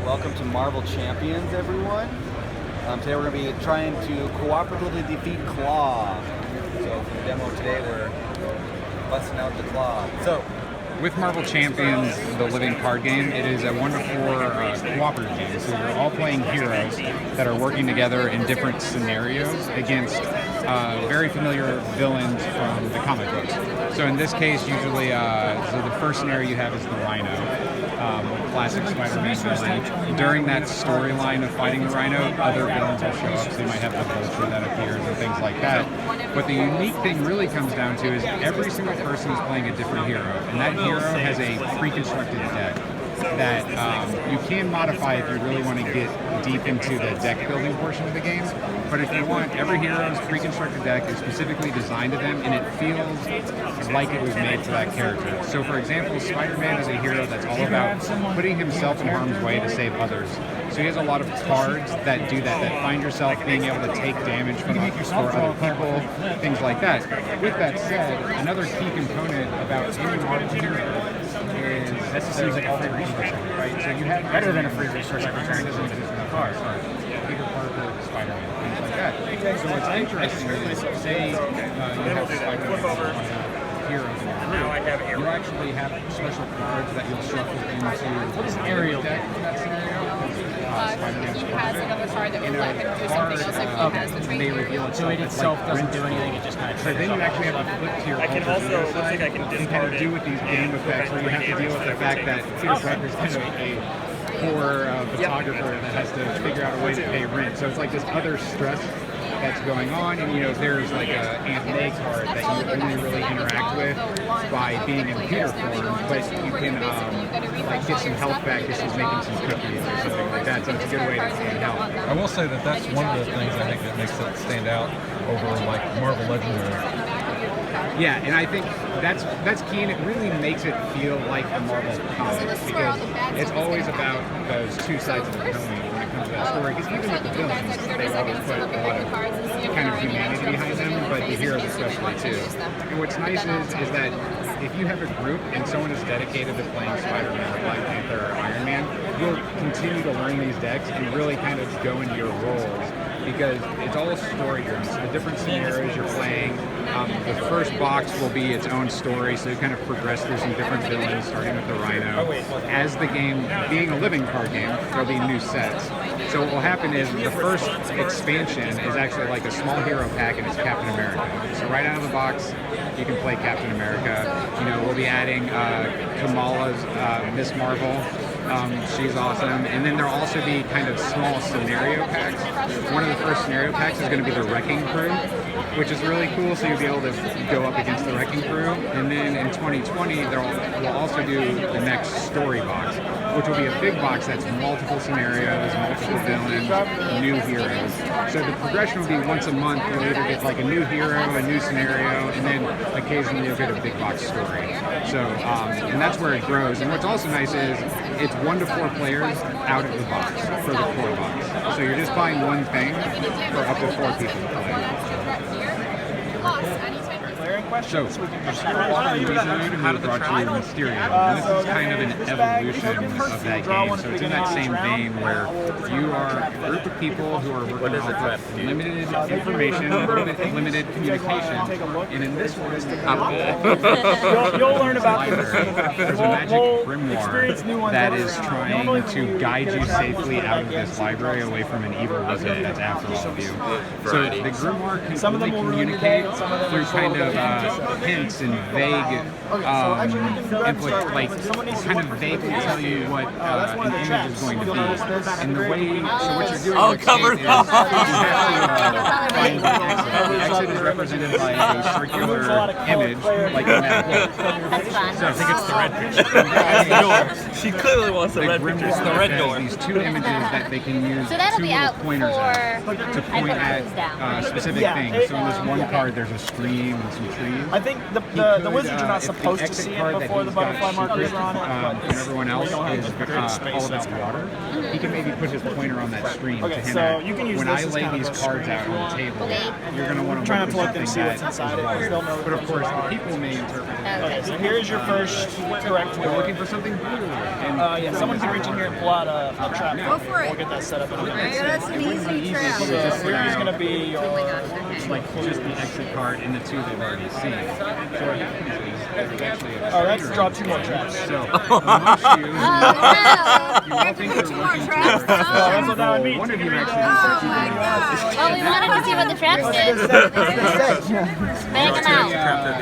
Welcome to Marvel Champions, everyone. Today we're going to be trying to cooperatively defeat Claw. So for the demo today, we're busting out the Claw. So, with Marvel Champions, the living card game, it is a wonderful cooperative game. So you're all playing heroes that are working together in different scenarios against very familiar villains from the comic books. So in this case, usually, so the first scenario you have is the Rhino, classic Spider-Man villain. During that storyline of fighting the Rhino, other villains will show up. So you might have the Vulture that appears and things like that. But the unique thing really comes down to is every single person is playing a different hero, and that hero has a pre-constructed deck that you can modify if you really want to get deep into the deck building portion of the game. But if you want, every hero's pre-constructed deck is specifically designed to them, and it feels like it was made for that character. So for example, Spider-Man is a hero that's all about putting himself in harm's way to save others. So he has a lot of cards that do that, that find yourself being able to take damage from other people, things like that. With that said, another key component about any Marvel hero is that seems like a free resource, right? So you have better than a free resource every turn doesn't exist in the card. Peter Parker, Spider-Man, things like that. So what's interesting is, say you have Spider-Man heroes in your group, you actually have special cards that you'll shuffle into the aerial deck for that scenario. He has another card that will let him do something else, like he has the trade here. So it itself doesn't do anything, it just kind of so then you actually have to flip to your alternate side and kind of do with these game effects where you have to deal with the fact that Peter Parker's kind of a poor photographer that has to figure out a way to pay rent. So it's like this other stress that's going on, and there's like a Aunt May card that you only really interact with by being in Peter form, but you can like get some health back if she's making some cookies or something like that. So it's a good way to gain health. I will say that that's one of the things I think that makes it stand out over like Marvel Legendary. Yeah, and I think that's key, and it really makes it feel like a Marvel comic because it's always about those two sides of the coin when it comes to that story. Because even with the villains, they always put a lot of kind of humanity behind them, but the heroes especially too. And what's nice is that if you have a group and someone is dedicated to playing Spider-Man or Black Panther or Iron Man, you'll continue to learn these decks and really kind of go into your roles because it's all story-driven. So the different scenarios you're playing, the first box will be its own story, so you kind of progress through some different villains, starting with the Rhino. As the game, being a living card game, there'll be new sets. So what will happen is the first expansion is actually like a small hero pack, and it's Captain America. So right out of the box, you can play Captain America. We'll be adding Kamala's Miss Marvel. She's awesome. And then there'll also be kind of small scenario packs. One of the first scenario packs is going to be the Wrecking Crew, which is really cool, so you'll be able to go up against the Wrecking Crew. And then in 2020, we'll also do the next story box, which will be a big box that's multiple scenarios, multiple villains, new heroes. So the progression will be once a month, you'll either get like a new hero, a new scenario, and then occasionally you'll get a big box story. So, and that's where it grows. And what's also nice is it's 1 to 4 players out of the box for the core box. So you're just buying one thing for up to 4 people to play. So, how did the Mysterio? And this is kind of an evolution of that game. So it's in that same vein where you are a group of people who are working off of limited information, limited communication. And in this one, You'll learn about there's a magic grimoire that is trying to guide you safely out of this library away from an evil wizard that's after all of you. So the grimoire can only communicate through kind of hints and vague like kind of vaguely tell you what an image is going to be. And the way, so what you're doing is you have to find the exit. The exit is represented by a circular image, like in that book. So I think it's the red picture. She clearly wants the red picture. It's the red door. These 2 images that they can use 2 little pointers to point at specific things. So in this one card, there's a stream and some trees. I think the wizards are not supposed to see it before the butterfly markers are on it. And everyone else is all about water. He can maybe put his pointer on that stream to hint so at, you can use when this I as lay kind of these a cards out on the table, you're going to want to try not look to for let them see what's inside it. But of course, the people may interpret it. Okay, so here's your first correct They're word. looking for something blue. Yeah, someone can reach in here and pull out a trap. Go for it. We'll get that set up in a minute. Yeah, that's an easy trap. So here's going to be your... like just the exit card in the two they've already seen. So what happens is there's actually a that's draw 2 more traps. So amongst you, you all think they're working towards That's what that would mean. one of you actually Well, we wanted to see what the traps did. Bang them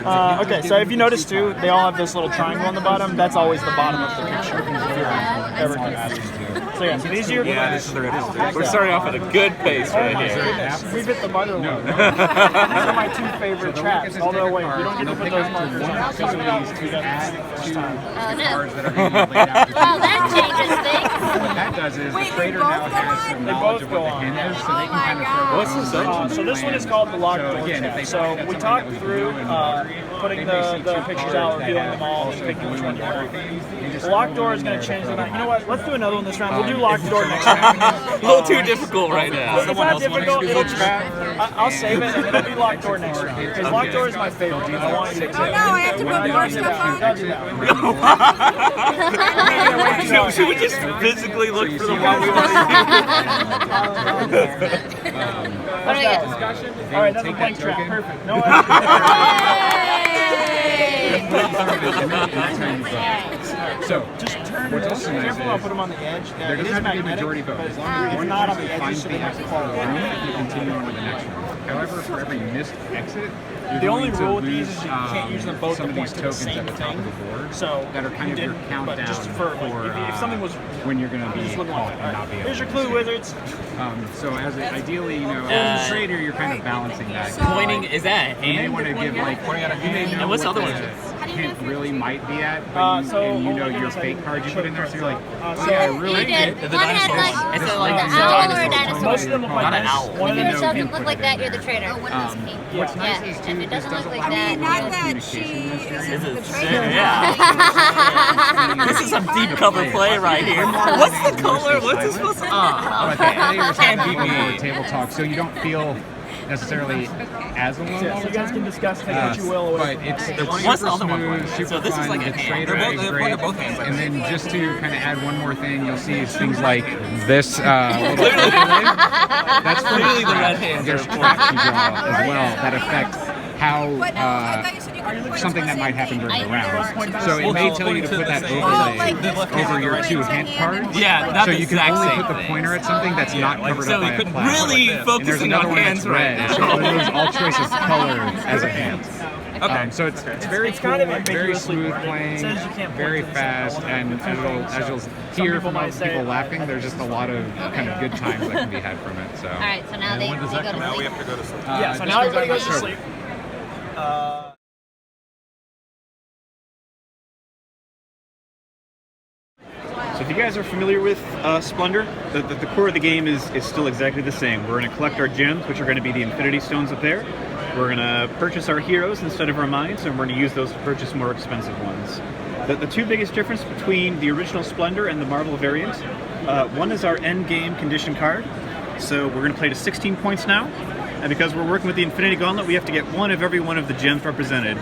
out. Okay, so if you notice too, they all have this little triangle on the bottom. That's always the bottom of the picture. If you're ever going to ask. So yeah, so these are your... Yeah, this is we're starting off at a good pace right here. We've hit the mother one. These are my 2 favorite traps. Although, wait, you don't get to put those markers on. Because of these 2 first time. cards that are being laid out. Well, that changes things. What that does is the trader now has some knowledge of what the hint is, so they can kind of throw What's this section? So this one is called the locked door again, trap. if they So find we that talked something that through was blue and putting the pictures out, revealing them all, and picking which one you want. The locked door is going to change the night. You know what? Let's do another one this round. We'll do locked door next round. A little too difficult right now. It's not difficult. I'll save it, and it'll be locked door next round. Because locked door is my favorite. I want you to Oh no, I have to put more stuff on. Should we just physically look for the one we want? What do we get? All right, that's a blank trap. Perfect. No So, just turn what's it. also nice Careful, I'll is put them on the edge. there It doesn't is have to be a magnetic, majority vote. As long as it's one not on person the edge. finds So the exit card room, you continue on to the next one. However, for every missed exit, you're The only going to rule with lose, these is you can't use them both some to of these point to the tokens same at the top of thing. the board So that are kind you of your didn't, countdown but just for for if something was when you're going to be just looking caught like and that. not be able Here's your to clue, see. wizards. So ideally, you know, as a trader, you're kind of balancing that. Pointing, is that a You may hand? want to give like you may know And what's the what other one? hint really might be at, but and you know your fake card you put in there, so you're like, oh yeah, I really You did. The One had dinosaurs. like It's the like owl or a dinosaur. Most of them look like Not an this. owl. One If of it them doesn't look like that, you're the trader. What's nice Yeah, is if too, it this doesn't does look like allow that, you not more that communication in this area. Is it? Yeah. This is some deep cover play right here. What's the color? What's this supposed to? But Oh, the players Can't have beat more me. table talk, so you don't feel necessarily as alone all Yeah, so the you guys time. can discuss take what you will away But from it's that. super What's the other one smooth, like? super So this is fun. like a the hand. trader They're is pointing great. at both hands. And then just to kind of add one more thing, you'll see things like this little that's Clearly the red hands There's are traps you draw as well that affect how something that might happen during the round. So it may tell you to put that overlay over your 2 hint cards. Yeah, that's So the you can exact only same put the thing. pointer at something that's not covered So up we by a could cloud. really And there's focusing another on one hands that's right red, now. so it removes all choice of color as a hand. So it's very It's cool, kind of very ambiguously smooth worded. It playing, says you can't very point to the same fast, color. and as you'll hear people from might other say people it. laughing, there's just a lot of kind of good times that can be had from it. So. All right, so now they go to sleep. Yeah, so this now goes everybody on goes to the sleep. So if you guys are familiar with Splendor, the core of the game is still exactly the same. We're going to collect our gems, which are going to be the Infinity Stones up there. We're going to purchase our heroes instead of our mines, and we're going to use those to purchase more expensive ones. The 2 biggest difference between the original Splendor and the Marvel variant, one is our end game condition card. So we're going to play to 16 points now, and because we're working with the Infinity Gauntlet, we have to get 1 of every one of the gems represented.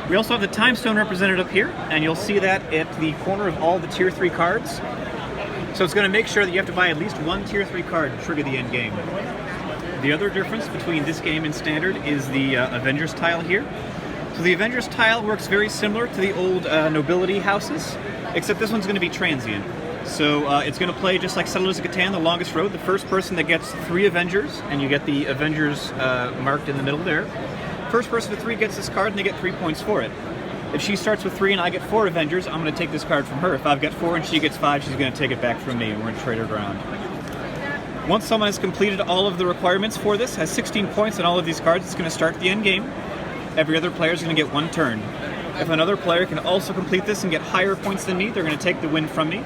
We also have the Time Stone represented up here, and you'll see that at the corner of all the Tier 3 cards. So it's going to make sure that you have to buy at least 1 Tier 3 card to trigger the end game. The other difference between this game and Standard is the Avengers tile here. So the Avengers tile works very similar to the old Nobility houses, except this one's going to be transient. So it's going to play just like Settlers of Catan, the longest road. The first person that gets 3 Avengers, and you get the Avengers marked in the middle there. First person with 3 gets this card, and they get 3 points for it. If she starts with 3 and I get 4 Avengers, I'm going to take this card from her. If I've got 4 and she gets 5, she's going to take it back from me, and we're going to trade her ground. Once someone has completed all of the requirements for this, has 16 points on all of these cards, it's going to start the end game. Every other player is going to get 1 turn. If another player can also complete this and get higher points than me, they're going to take the win from me.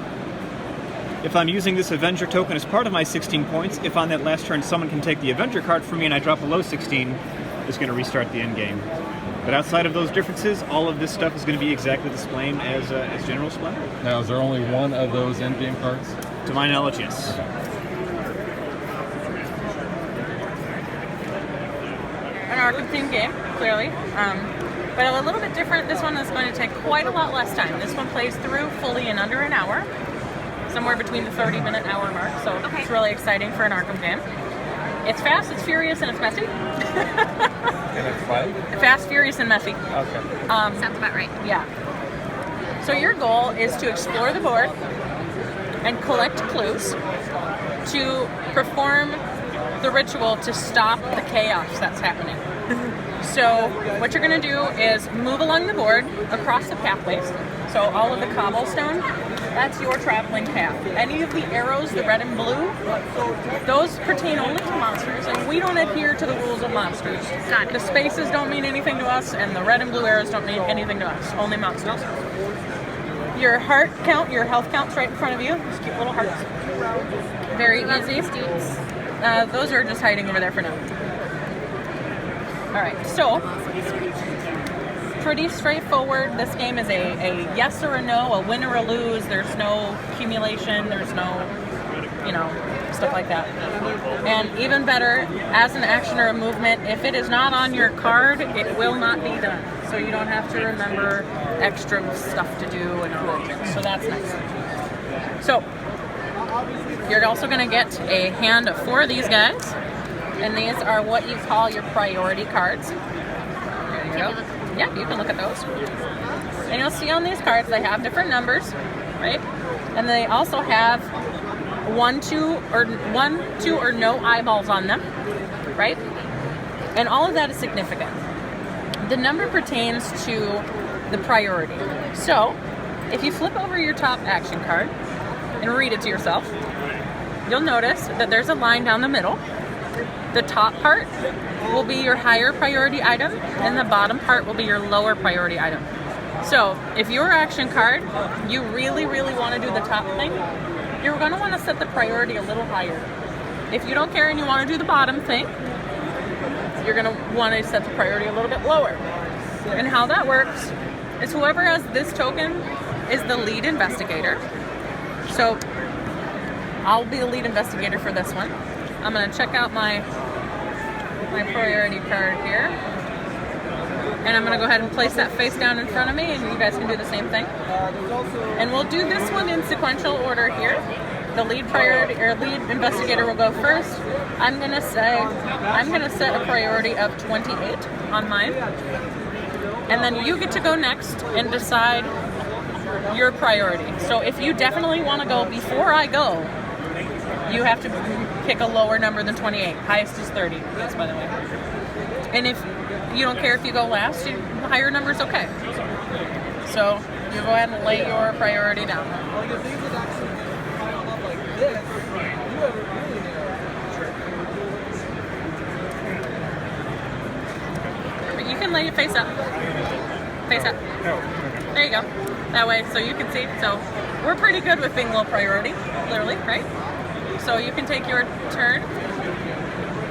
If I'm using this Avenger token as part of my 16 points, if on that last turn someone can take the Avenger card from me and I drop below 16, it's going to restart the end game. But outside of those differences, all of this stuff is going to be exactly the same as General Splendor. Now, is there only 1 of those endgame cards? To my knowledge, yes. An arc of team game, clearly. but a little bit different. This one is going to take quite a lot less time. This one plays through fully in under an hour, somewhere between the 30-minute hour mark. So it's really exciting for an Arkham game. It's fast, it's furious, and it's messy. And it's fun? Fast, furious, and messy. Okay. Sounds about right. Yeah. So your goal is to explore the board and collect clues to perform the ritual to stop the chaos that's happening. So what you're going to do is move along the board across the pathways. So all of the cobblestone, that's your traveling path. Any of the arrows, the red and blue, those pertain only to monsters, and we don't adhere to the rules of monsters. Got it. The spaces don't mean anything to us, and the red and blue arrows don't mean anything to us. Only monsters. Your heart count, your health count's right in front of you. Just cute little hearts. Very easy. Those are just hiding over there for now. Alright, so pretty straightforward. This game is a yes or a no, a win or a lose. There's no accumulation, there's no, stuff like that. And even better, as an action or a movement, if it is not on your card, it will not be done. So you don't have to remember extra stuff to do and all that. So that's nice. So you're also going to get a hand of 4 of these guys, and these are what you call your priority cards. There you go. Yeah, you can look at those. And you'll see on these cards they have different numbers, right? And they also have 1, 2, or no eyeballs on them, right? And all of that is significant. The number pertains to the priority. So, if you flip over your top action card and read it to yourself, you'll notice that there's a line down the middle. The top part will be your higher priority item, and the bottom part will be your lower priority item. So, if your action card, you really, really want to do the top thing, you're going to want to set the priority a little higher. If you don't care and you want to do the bottom thing, you're going to want to set the priority a little bit lower. And how that works is whoever has this token is the lead investigator. So I'll be the lead investigator for this one. I'm going to check out my priority card here. And I'm going to go ahead and place that face down in front of me, and you guys can do the same thing. And we'll do this one in sequential order here. The lead priority or lead investigator will go first. I'm going to set a priority of 28 on mine. And then you get to go next and decide your priority. So if you definitely want to go before I go, you have to pick a lower number than 28. Highest is 30, yes, by the way. And if you don't care if you go last, higher number is okay. So you go ahead and lay your priority down. But you can lay it face up. Face up. There you go. That way, so you can see. So we're pretty good with being low priority, clearly, right? So you can take your turn.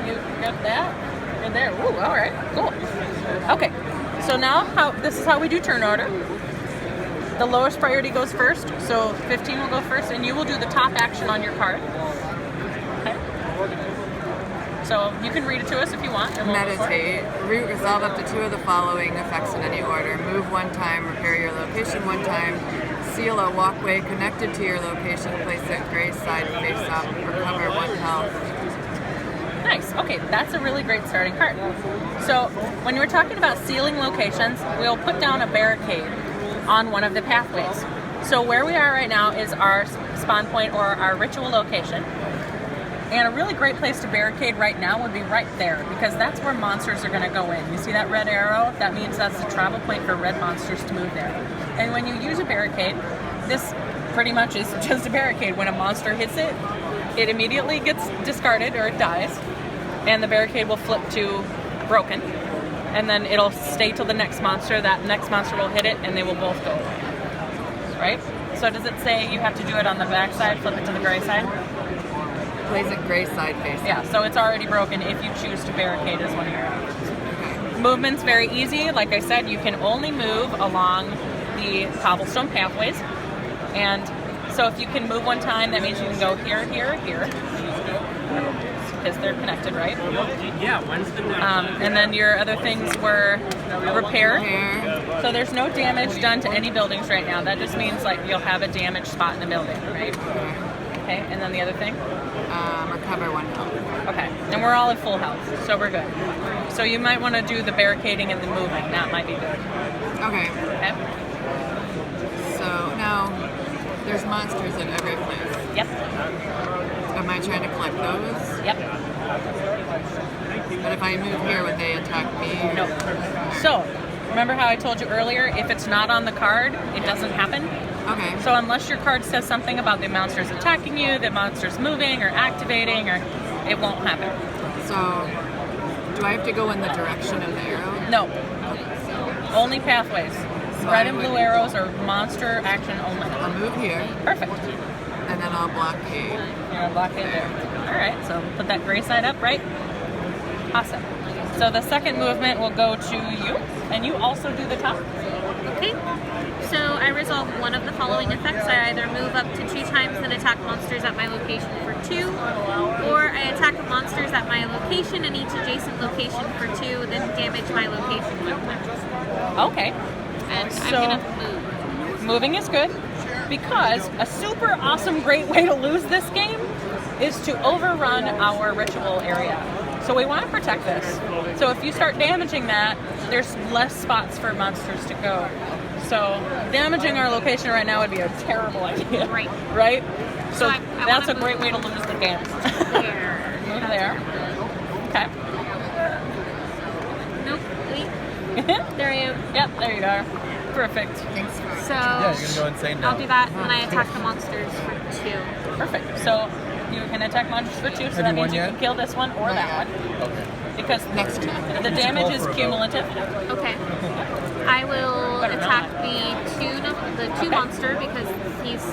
You got that. You're there. Ooh, all right, cool. Okay, so now this is how we do turn order. The lowest priority goes first, so 15 will go first, and you will do the top action on your card. Okay. So you can read it to us if you want. Meditate. Root resolve up to 2 of the following effects in any order. Move 1 time, repair your location 1 time, seal a walkway connected to your location, place it gray side face up, recover 1 health. Nice. Okay, that's a really great starting card. So when we're talking about sealing locations, we'll put down a barricade on one of the pathways. So where we are right now is our spawn point or our ritual location. And a really great place to barricade right now would be right there, because that's where monsters are going to go in. You see that red arrow? That means that's the travel point for red monsters to move there. And when you use a barricade, this pretty much is just a barricade. When a monster hits it, it immediately gets discarded or it dies, and the barricade will flip to broken. And then it'll stay till the next monster. That next monster will hit it, and they will both go away. Right? So does it say you have to do it on the back side, flip it to the gray side? Place it gray side facing. Yeah, so it's already broken if you choose to barricade as one of your options. Okay. Movement's very easy. Like I said, you can only move along the cobblestone pathways. And so if you can move 1 time, that means you can go here, here, here. because they're connected, right? Yeah, when's the next? And then your other things were repair. Repair. So there's no damage done to any buildings right now. That just means like you'll have a damaged spot in a building, right? Okay, and then the other thing? Recover 1 health. Okay, and we're all at full health, so we're good. So you might want to do the barricading and the moving. That might be good. Okay. Okay? So now there's monsters in every place. Yep. Am I trying to collect those? Yep. But if I move here, would they attack me? No. So, remember how I told you earlier, if it's not on the card, it doesn't happen? Okay. So unless your card says something about the monsters attacking you, the monsters moving or activating, or it won't happen. So, do I have to go in the direction of the arrow? No. Only pathways. So Red I and would- blue arrows are monster action only. I'll move here, Perfect. and then I'll blockade. You're gonna blockade there. Alright, so put that gray side up, right? Awesome. So the second movement will go to you, and you also do the top. Okay. So I resolve one of the following effects. I either move up to 2 times and attack monsters at my location for 2, or I attack monsters at my location and each adjacent location for 2, then damage my location 1 time. Okay. And So- I'm gonna move. Moving is good, because a super awesome great way to lose this game is to overrun our ritual area. So we want to protect this. So if you start damaging that, there's less spots for monsters to go. So damaging our location right now would be a terrible idea. Right. Right? So I that's a wanna great move way to lose the game. There. Move there. Okay. Nope. Wait. There I am. Yep, there you are. Perfect. Thanks for So Yeah, you're gonna go insane now. I'll do that, and then I attack the monsters for 2. Perfect. So you can attack monsters for 2, so Have that you won means you yet? can kill this one or that one. Okay. Because next turn. the damage is cumulative. Okay. I will Better attack not. the two Okay. monster because he's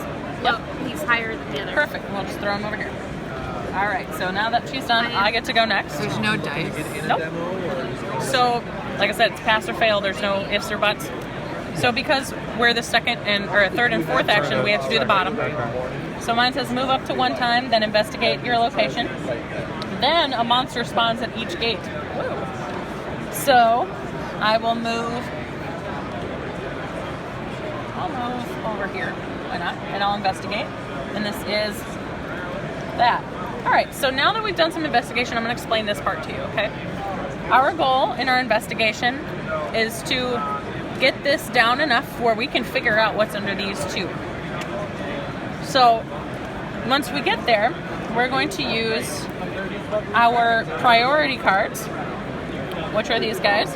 he's higher than the other. Perfect. We'll just throw him over here. All right. So now that she's done, I get to go next. There's no dice. Nope. So, like I said, it's pass or fail. There's no ifs or buts. So because we're the second or third and fourth action, we have to do the bottom. So mine says move up to 1 time, then investigate your location. Then a monster spawns at each gate. So I will move. I'll move over here. Why not? And I'll investigate. And this is that. All right. So now that we've done some investigation, I'm going to explain this part to you. Okay. Our goal in our investigation is to get this down enough where we can figure out what's under these 2. So once we get there, we're going to use our priority cards, which are these guys.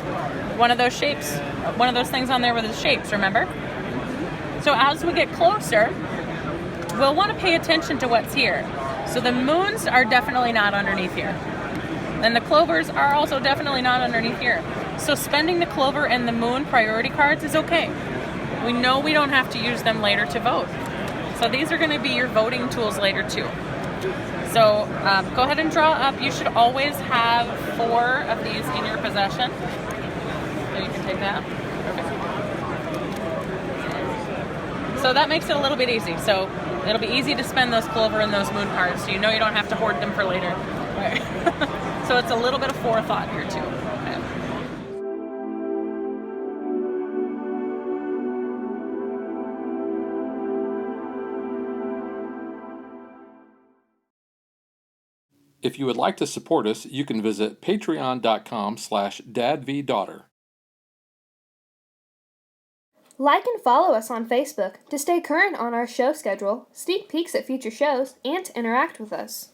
One of those shapes, one of those things on there with the shapes, remember? So as we get closer, we'll want to pay attention to what's here. So the moons are definitely not underneath here. And the clovers are also definitely not underneath here. So spending the clover and the moon priority cards is okay. We know we don't have to use them later to vote. So these are going to be your voting tools later too. So go ahead and draw up. You should always have 4 of these in your possession. So you can take that. Perfect. So that makes it a little bit easy. So it'll be easy to spend those clover and those moon cards, so you know you don't have to hoard them for later. Okay. So it's a little bit of forethought here too. Okay. If you would like to support us, you can visit patreon.com/dadvdaughter. Like and follow us on Facebook to stay current on our show schedule, sneak peeks at future shows, and to interact with us.